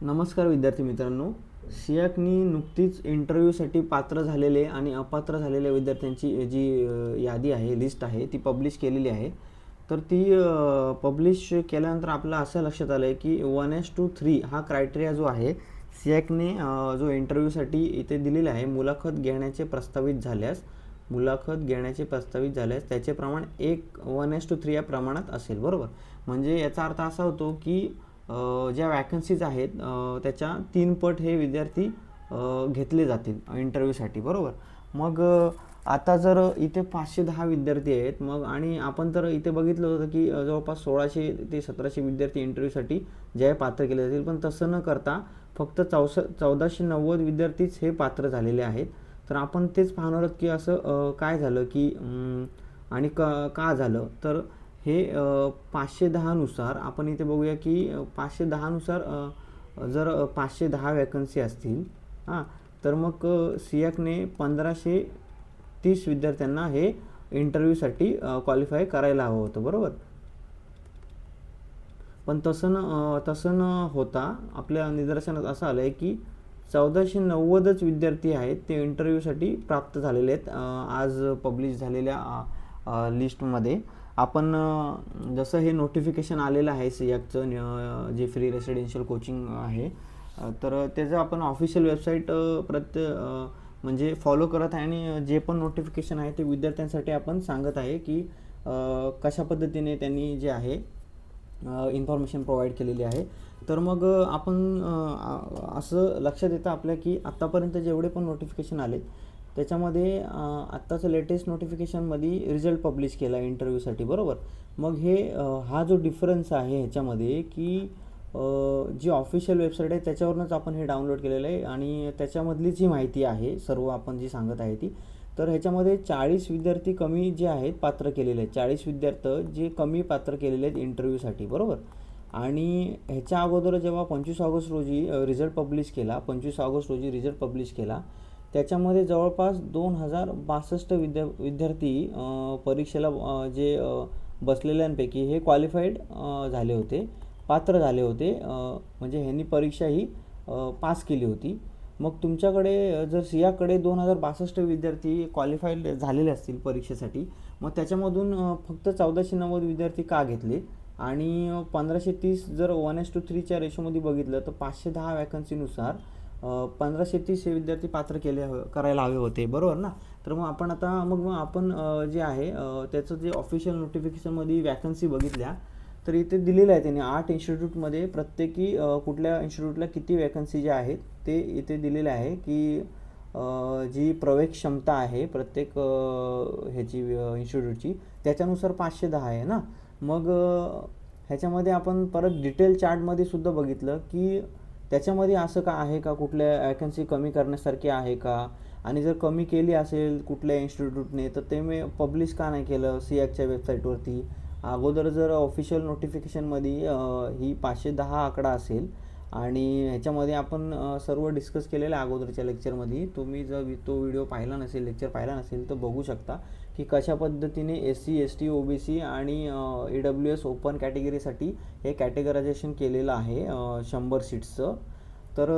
नमस्कार विद्यार्थी मित्रांनो. सियाकनी नुकतीच इंटरव्ह्यूसाठी पात्र झालेले आणि अपात्र झालेल्या विद्यार्थ्यांची जी यादी आहे, लिस्ट आहे, ती पब्लिश केलेली आहे. तर ती पब्लिश केल्यानंतर आपलं असं लक्षात आलं आहे की 1:3 हा क्रायटेरिया जो आहे, सियाकने जो इंटरव्ह्यूसाठी इथे दिलेला आहे, मुलाखत घेण्याचे प्रस्तावित झाल्यास त्याचे प्रमाण 1:3 या प्रमाणात असेल, बरोबर. म्हणजे याचा अर्थ असा होतो की ज्या वॅकन्सीज आहेत त्याच्या 3 पट हे विद्यार्थी घेतले जातील इंटरव्ह्यूसाठी, बरोबर. मग आता जर इथे 510 विद्यार्थी आहेत, मग आणि आपण तर इथे बघितलं होतं की जवळपास 1600 ते 1700 विद्यार्थी इंटरव्ह्यूसाठी जे आहे पात्र केले जातील, पण तसं न करता फक्त 1490 विद्यार्थीच हे पात्र झालेले आहेत. तर आपण तेच पाहणार आहोत की असं काय झालं की आणि का झालं. तर हे 510 नुसार आपण इथे बघूया की 510 नुसार जर 510 वॅकन्सी असतील, हां, तर मग सियाकने 1530 विद्यार्थ्यांना हे इंटरव्ह्यूसाठी क्वालिफाय करायला हवं होतं, बरोबर. पण तसं न होता आपल्या निदर्शनास असं आलं आहे की 1490च विद्यार्थी आहेत ते इंटरव्ह्यूसाठी प्राप्त झालेले आहेत आज पब्लिश झालेल्या लिस्टमध्ये. आपण जसं हे नोटिफिकेशन आलेलं आहे सियाकचं, जे फ्री रेसिडेन्शियल कोचिंग आहे, तर त्याचं आपण ऑफिशियल वेबसाईट म्हणजे फॉलो करत आहे आणि जे पण नोटिफिकेशन आहे ते विद्यार्थ्यांसाठी आपण सांगत आहे की कशा पद्धतीने त्यांनी जे आहे इन्फॉर्मेशन प्रोव्हाइड केलेली आहे. तर मग आपण असं लक्षात येतं आपल्या की आत्तापर्यंत जेवढे पण नोटिफिकेशन आले त्याच्यामध्ये आत्ताचं लेटेस्ट नोटिफिकेशनमध्ये रिझल्ट पब्लिश केला इंटरव्ह्यूसाठी, बरोबर. मग हा जो डिफरन्स आहे ह्याच्यामध्ये की जी ऑफिशियल वेबसाईट आहे त्याच्यावरूनच आपण हे डाउनलोड केलेलं आहे आणि त्याच्यामधलीच ही माहिती आहे सर्व आपण जी सांगत आहे ती. तर ह्याच्यामध्ये 40 विद्यार्थी कमी जे आहेत पात्र केलेले आहेत, 40 विद्यार्थी जे कमी पात्र केलेले आहेत इंटरव्ह्यूसाठी, बरोबर. आणि ह्याच्या अगोदर जेव्हा 25 ऑगस्ट रोजी रिझल्ट पब्लिश केला त्याच्यामध्ये जवळपास 2062 विद्यार्थी परीक्षेला जे बसलेल्यांपैकी हे क्वालिफाईड झाले होते, पात्र झाले होते, म्हणजे ह्यांनी परीक्षा ही पास केली होती. मग तुमच्याकडे जर सियाकडे 2062 विद्यार्थी क्वालिफाईड झालेले असतील परीक्षेसाठी, मग त्याच्यामधून फक्त 1490 विद्यार्थी का घेतले आणि 1530 जर 1:3च्या रेशोमध्ये बघितलं तर 510 वॅकन्सीनुसार 1530 हे विद्यार्थी पात्र करायला हवे होते, बरोबर ना. तर मग आपण जे आहे त्याचं जे ऑफिशियल नोटिफिकेशनमध्ये वॅकन्सी बघितल्या तर इथे दिलेलं आहे त्यांनी 8 इन्स्टिट्यूटमध्ये प्रत्येकी कुठल्या इन्स्टिट्यूटला किती वॅकन्सी ज्या आहेत ते इथे दिलेले आहे की जी प्रवेश क्षमता आहे प्रत्येक ह्याची इन्स्टिट्यूटची त्याच्यानुसार 510 आहे ना. मग ह्याच्यामध्ये आपण परत डिटेल चार्टमध्ये सुद्धा बघितलं की त्याच्यामध्ये असं का आहे का, कुठल्या वॅकन्सी कमी करण्यासारखी आहे का, आणि जर कमी केली असेल कुठल्या इन्स्टिट्यूटने तर ते मी पब्लिश का नाही केलं सियाकच्या वेबसाईटवरती. अगोदर जर ऑफिशियल नोटिफिकेशनमध्ये ही 510 आकडा असेल आणि ह्याच्यामध्ये आपण सर्व डिस्कस केलेलं आहे अगोदरच्या लेक्चरमध्ये. तुम्ही जर तो व्हिडिओ पाहिला नसेल, लेक्चर पाहिला नसेल तर बघू शकता की कशा पद्धतीने SC ST OBC आणि EWS ओपन कॅटेगरीसाठी हे कॅटेगरायझेशन केलेलं आहे 100 सीट्सचं. तर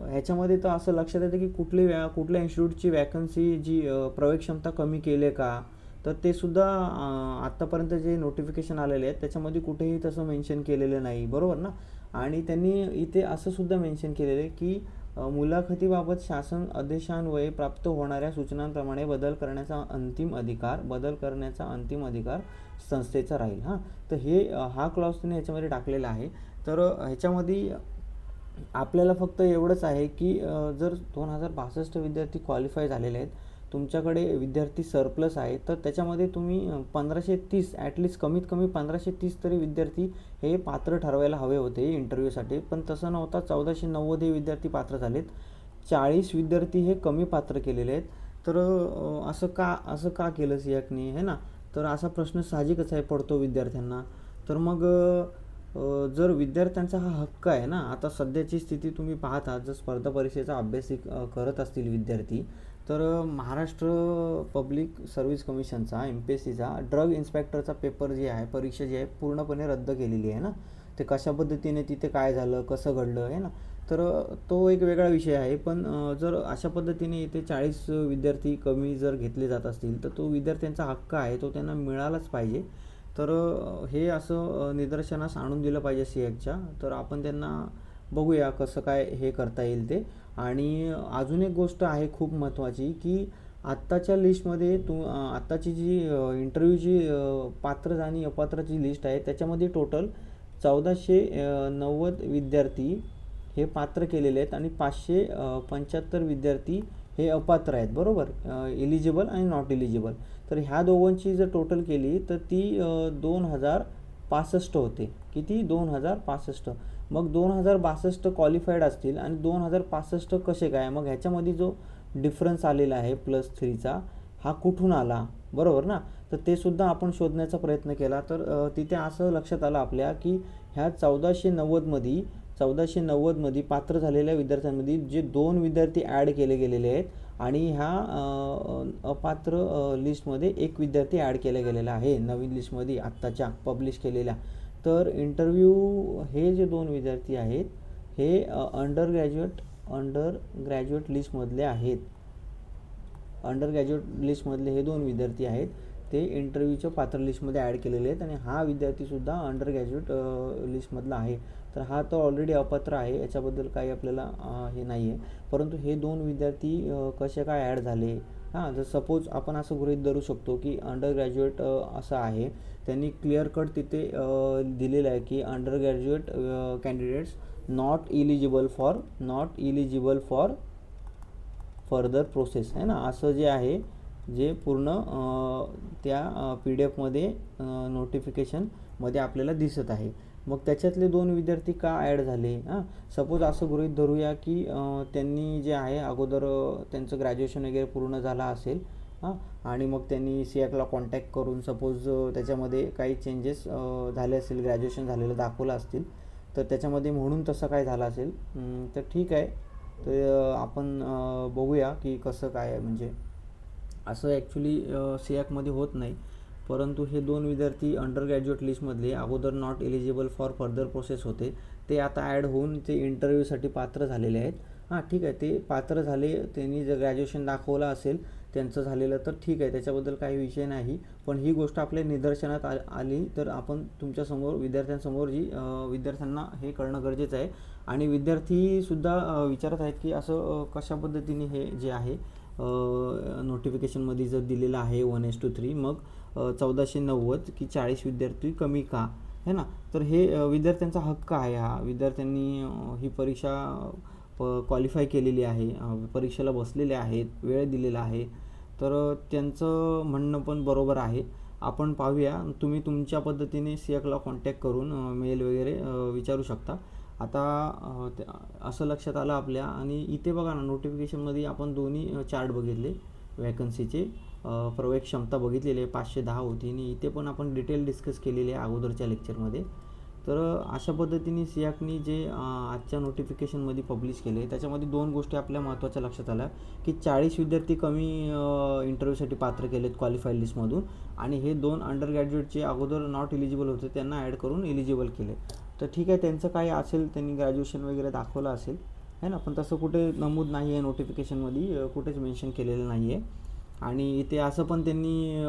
ह्याच्यामध्ये तर असं लक्षात येतं की कुठल्या इन्स्टिट्यूटची वॅकन्सी जी प्रवेश क्षमता कमी केली का, तर ते सुद्धा आत्तापर्यंत जे नोटिफिकेशन आलेले आहेत त्याच्यामध्ये कुठेही तसं मेन्शन केलेलं नाही, बरोबर ना. आणि त्यांनी इथे असं सुद्धा मेन्शन केलेलं आहे की मुलाखतीबाबत शासन आदेशान्वये प्राप्त होणाऱ्या सूचनांप्रमाणे बदल करण्याचा अंतिम अधिकार संस्थेचा राहील. तर हा क्लॉज त्यांनी ह्याच्यामध्ये टाकलेला आहे. तर ह्याच्यामध्ये आपल्याला फक्त एवढंच आहे की जर 2062 विद्यार्थी क्वालिफाय झालेले आहेत, तुमच्याकडे विद्यार्थी सरप्लस आहे, तर त्याच्यामध्ये तुम्ही 1530 ॲटलिस्ट कमीत कमी 1530 तरी विद्यार्थी हे पात्र ठरवायला हवे होते इंटरव्ह्यूसाठी. पण तसं नव्हता, 1490 हे विद्यार्थी पात्र झालेत, 40 विद्यार्थी हे कमी पात्र केलेले आहेत. तर असं का केलं सियाकने, है ना. तर असा प्रश्न साहजिकच आहे पडतो विद्यार्थ्यांना. तर मग जर विद्यार्थ्यांचा हा हक्क आहे ना, आता सध्याची स्थिती तुम्ही पाहता, जर स्पर्धा परीक्षेचा अभ्यास करत असतील विद्यार्थी तर महाराष्ट्र पब्लिक सर्व्हिस कमिशनचा MPSCचा ड्रग इन्स्पेक्टरचा पेपर जे आहे, परीक्षा जी आहे पूर्णपणे रद्द केलेली आहे ना. ते कशा पद्धतीने तिथे काय झालं, कसं घडलं आहे ना. तर तो एक वेगळा विषय आहे. पण जर अशा पद्धतीने इथे 40 विद्यार्थी कमी जर घेतले जात असतील तर तो विद्यार्थ्यांचा हक्क आहे, तो त्यांना मिळालाच पाहिजे. तर हे असं निदर्शनास आणून दिलं पाहिजे सिएकच्या. तर आपण त्यांना बघूया कसं काय हे करता येईल ते. आणि अजून एक गोष्ट आहे खूप महत्त्वाची, की आत्ताच्या लिस्टमध्ये आत्ताची जी इंटरव्ह्यूची पात्र आणि अपात्रची लिस्ट आहे त्याच्यामध्ये टोटल 1490 विद्यार्थी हे पात्र केलेले आहेत आणि 575 विद्यार्थी हे अपात्र आहेत, बरोबर, इलिजिबल आणि नॉट इलिजिबल. तर ह्या दोघांची जर टोटल केली तर ती 2065 होते. किती? 2065. मग 2062 क्वालिफाईड असतील आणि 2065 कसे काय? मग ह्याच्यामध्ये जो डिफरन्स आलेला आहे +3चा हा कुठून आला, बरोबर ना. तर ते सुद्धा आपण शोधण्याचा प्रयत्न केला. तर तिथे असं लक्षात आलं आपल्या, की ह्या 1490मध्ये पात्र झालेल्या विद्यार्थ्यांमध्ये जे 2 विद्यार्थी ॲड केले गेलेले आहेत आणि ह्या अपात्र लिस्टमध्ये 1 विद्यार्थी ॲड केला गेलेला आहे नवीन लिस्टमध्ये आत्ताच्या पब्लिश केलेल्या. तर इंटरव्ह्यू हे जे 2 विद्यार्थी आहेत हे अंडर ग्रॅज्युएट लिस्टमधले आहेत. अंडर ग्रॅज्युएट लिस्टमधले हे 2 विद्यार्थी आहेत, ते इंटरव्ह्यूच्या पात्र लिस्टमध्ये ॲड केलेले आहेत आणि हा विद्यार्थीसुद्धा अंडर ग्रॅज्युएट लिस्टमधला आहे. तर हा तर ऑलरेडी अपात्र आहे, याच्याबद्दल काही आपल्याला हे नाही आहे. परंतु हे 2 विद्यार्थी कसे काय ॲड झाले? हां, जर सपोज आपण असं गृहीत धरू शकतो की अंडर ग्रॅज्युएट असं आहे, त्यांनी क्लिअर कट तिथे दिलेलं आहे की under graduate candidates not eligible for further process आहे ना, असं जे आहे, जे पूर्ण त्या PDF नोटिफिकेशनमध्ये आपल्याला दिसत आहे. मग त्याच्यातले 2 विद्यार्थी का ॲड झाले? सपोज असं गृहीत धरूया की त्यांनी जे आहे अगोदर त्यांचं ग्रॅज्युएशन वगैरे पूर्ण झालं असेल आणि मग त्यांनी सिएकला कॉन्टॅक्ट करून सपोज त्याच्यामध्ये काही चेंजेस झाले असेल, ग्रॅज्युएशन झालेलं दाखवलं असतील, तर त्याच्यामध्ये म्हणून तसं काय झालं असेल. तर ठीक आहे, तर आपण बघूया की कसं काय आहे. म्हणजे असं ॲक्च्युली सिएकमध्ये होत नाही. परंतु हे 2 विद्यार्थी अंडर ग्रॅज्युएट लिस्टमधले अगोदर not eligible for further process होते, ते आता ॲड होऊन ते इंटरव्ह्यूसाठी पात्र झालेले आहेत. ठीक आहे, ते पात्र झाले, त्यांनी जर ग्रॅज्युएशन दाखवलं असेल त्यांचं झालेलं तर ठीक आहे, त्याच्याबद्दल काही विषय नाही. पण ही गोष्ट आपल्या निदर्शनात आली तर आपण तुमच्यासमोर विद्यार्थ्यांसमोर विद्यार्थ्यांना हे कळणं गरजेचं आहे. आणि विद्यार्थीसुद्धा विचारत आहेत की असं कशा पद्धतीने हे जे आहे नोटिफिकेशनमध्ये जर दिलेलं आहे 1:3, मग 1490 की 40 विद्यार्थी कमी का, है ना. तर हे विद्यार्थ्यांचा हक्क आहे. हा विद्यार्थ्यांनी ही परीक्षा क्वालिफाय केलेली आहे, परीक्षेला बसलेले आहेत, वेळ दिलेला आहे. तर त्यांचं म्हणणं पण बरोबर आहे. आपण पाहूया, तुम्ही तुमच्या पद्धतीने सिएकला कॉन्टॅक्ट करून मेल वगैरे विचारू शकता. आता असं लक्षात आलं आपल्या. आणि इथे बघा ना, नोटिफिकेशनमध्ये आपण दोन्ही चार्ट बघितले वॅकन्सीचे, प्रवेश क्षमता बघितलेली आहे 510 होती आणि इथे पण आपण डिटेल डिस्कस केलेली आहे अगोदरच्या लेक्चरमध्ये. तर अशा पद्धतीने सिएकनी जे आजच्या नोटिफिकेशनमध्ये पब्लिश केले त्याच्यामध्ये 2 गोष्टी आपल्या महत्त्वाच्या लक्षात आल्या, की 40 विद्यार्थी कमी इंटरव्ह्यूसाठी पात्र केलेत क्वालिफाईड लिस्टमधून आणि हे 2 अंडर ग्रॅज्युएटचे अगोदर नॉट इलिजिबल होते त्यांना ॲड करून इलिजिबल केले. तर ठीक आहे, त्यांचं काय असेल, त्यांनी ग्रॅज्युएशन वगैरे दाखवलं असेल, है ना. पण तसं कुठे नमूद नाही आहे नोटिफिकेशनमध्ये, कुठेच मेन्शन केलेलं नाही आहे. आणि इथे असं पण त्यांनी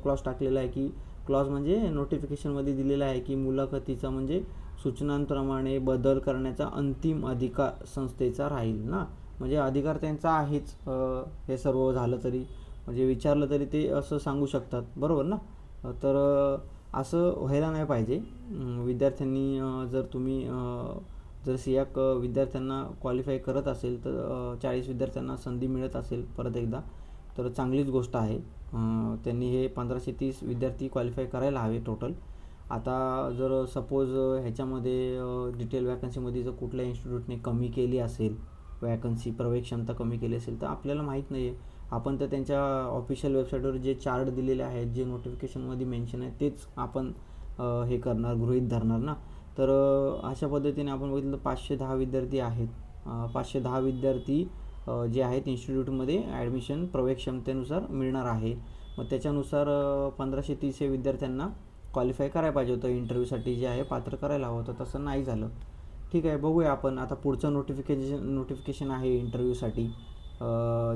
क्लॉज टाकलेला आहे की क्लॉज म्हणजे नोटिफिकेशनमध्ये दिलेला आहे की मुलाखतीचा म्हणजे सूचनांप्रमाणे बदल करण्याचा अंतिम अधिकार संस्थेचा राहील ना. म्हणजे अधिकार त्यांचा आहेच, हे सर्व झालं तरी, म्हणजे विचारलं तरी ते असं सांगू शकतात, बरोबर ना. तर असं व्हायला नाही पाहिजे. विद्यार्थ्यांनी जर सिएक विद्यार्थ्यांना क्वालिफाय करत असेल तर 40 विद्यार्थ्यांना संधी मिळत असेल परत एकदा तर चांगलीच गोष्ट आहे. त्यांनी हे 1530 विद्यार्थी क्वालिफाय करायला हवे टोटल. आता जर सपोज ह्याच्यामध्ये डिटेल वॅकन्सीमध्ये जर कुठल्या इन्स्टिट्यूटने कमी केली असेल वॅकन्सी, प्रवेश क्षमता कमी केली असेल तर आपल्याला माहीत नाही आहे. आपण तर त्यांच्या ऑफिशियल वेबसाईटवर जे चार्ट दिलेले आहेत, जे नोटिफिकेशनमध्ये मेन्शन आहे तेच आपण हे करणार, गृहीत धरणार ना. तर अशा पद्धतीने आपण बघितलं 510 विद्यार्थी आहेत. 510 विद्यार्थी जे आहेत इन्स्टिट्यूटमध्ये ॲडमिशन प्रवेश क्षमतेनुसार मिळणार आहे. मग त्याच्यानुसार 1530 विद्यार्थ्यांना क्वालिफाय करायला पाहिजे होतं, इंटरव्ह्यूसाठी जे आहे पात्र करायला हवं होतं, तसं नाही झालं. ठीक आहे, बघूया आपण आता पुढचं नोटिफिकेशन आहे इंटरव्ह्यूसाठी.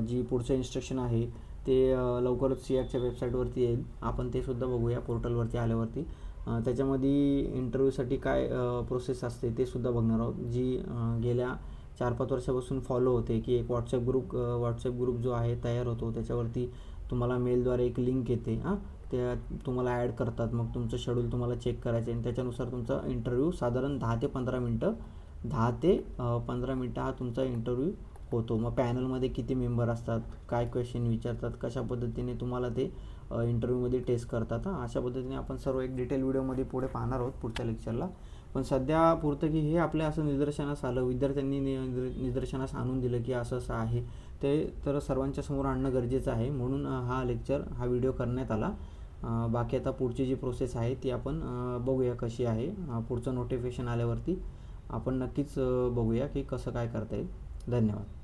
जी पुढचं इन्स्ट्रक्शन आहे ते लवकरच CERTच्या वेबसाईटवरती येईल. आपण ते सुद्धा बघूया पोर्टलवरती आल्यावरती. त्याच्यामध्ये इंटरव्ह्यूसाठी काय प्रोसेस असते ते सुद्धा बघणार आहोत, जी गेल्या 4-5 वर्षापासून फॉलो होते, की एक व्हॉट्सअप ग्रुप जो आहे तयार होतो. त्याच्यावरती तुम्हाला मेलद्वारे एक लिंक येते, त्या तुम्हाला ॲड करतात. मग तुमचं शेड्यूल तुम्हाला चेक करायचं आहे आणि त्याच्यानुसार तुमचा इंटरव्ह्यू साधारण 10 ते 15 मिनटं हा तुमचा इंटरव्ह्यू होतो. मग पॅनलमध्ये किती मेंबर असतात, काय क्वेश्चन विचारतात, कशा पद्धतीने तुम्हाला ते इंटरव्ह्यूमध्ये टेस्ट करतात, अशा पद्धतीने आपण सर्व एक डिटेल व्हिडिओमध्ये पुढे पाहणार आहोत पुढच्या लेक्चरला. पण सध्या पुरतं की हे आपल्या असं निदर्शनास आलं, विद्यार्थ्यांनी निदर्शनास आणून दिलं की असं असं आहे, ते तर सर्वांच्या समोर आणणं गरजेचं आहे. म्हणून हा व्हिडिओ करण्यात आला. बाकी आता पुढची जी प्रोसेस आहे ती आपण बघूया कशी आहे. पुढचं नोटिफिकेशन आल्यावरती आपण नक्कीच बघूया की कसं काय करता येईल. धन्यवाद.